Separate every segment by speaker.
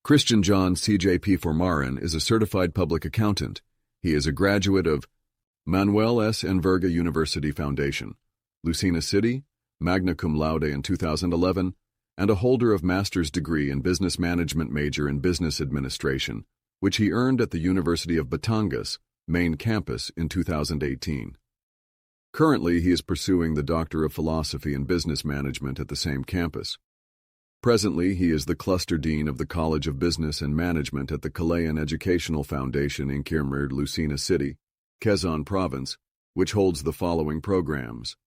Speaker 1: Christian John CJP Formarin is a certified public accountant. He is a graduate of Manuel S. Enverga University Foundation, Lucena City, magna cum laude in 2011, and a holder of master's degree in business management major in business administration, which he earned at the University of Batangas, main campus, in 2018. Currently, he is pursuing the Doctor of Philosophy in Business Management at the same campus. Presently, he is the Cluster Dean of the College of Business and Management at the Calayan Educational Foundation in Quirmer, Lucena City, Quezon Province, which holds the following programs: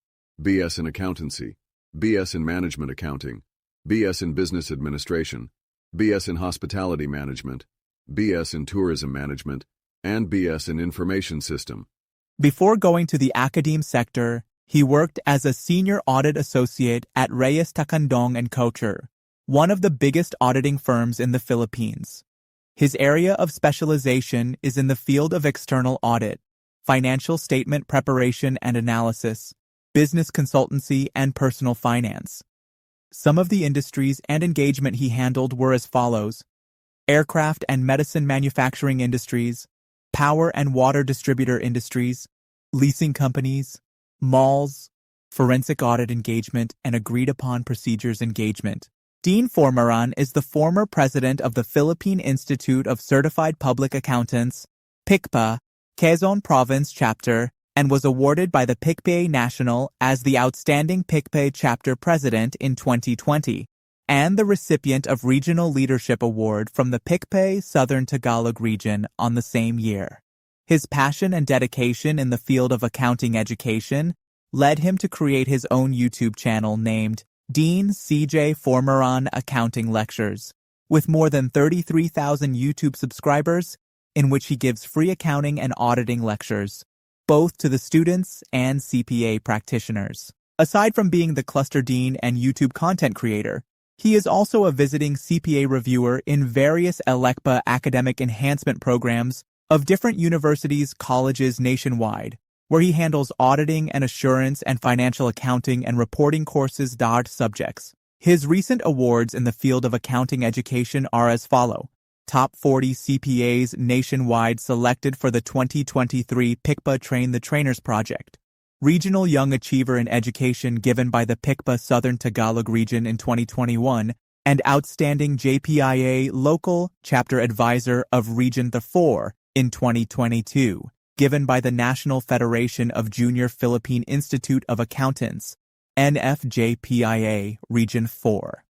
Speaker 1: BS in Accountancy, BS in Management Accounting, BS in Business Administration, BS in Hospitality Management, BS in Tourism Management, and BS in Information System.
Speaker 2: Before going to the academe sector, he worked as a senior audit associate at Reyes Takandong & Couture, one of the biggest auditing firms in the Philippines. His area of specialization is in the field of external audit, financial statement preparation and analysis, business consultancy, and personal finance. Some of the industries and engagement he handled were as follows: aircraft and medicine manufacturing industries, power and water distributor industries, leasing companies, malls, forensic audit engagement, and agreed-upon procedures engagement. Dean Formarin is the former president of the Philippine Institute of Certified Public Accountants, PICPA, Quezon Province Chapter, and was awarded by the PICPA National as the Outstanding PICPA Chapter President in 2020, and the recipient of Regional Leadership Award from the PICPA Southern Tagalog Region on the same year. His passion and dedication in the field of accounting education led him to create his own YouTube channel named Dean CJ Formarin Accounting Lectures, with more than 33,000 YouTube subscribers, in which he gives free accounting and auditing lectures, both to the students and CPA practitioners. Aside from being the Cluster Dean and YouTube content creator, he is also a visiting CPA reviewer in various ELECPA academic enhancement programs of different universities, colleges nationwide, where he handles auditing and assurance and financial accounting and reporting courses DART subjects. His recent awards in the field of accounting education are as follow: Top 40 CPAs nationwide selected for the 2023 PICPA Train the Trainers project, Regional Young Achiever in Education given by the PICPA Southern Tagalog Region in 2021, and Outstanding JPIA Local Chapter Advisor of Region 4 in 2022. Given by the National Federation of Junior Philippine Institute of Accountants, NFJPIA Region 4.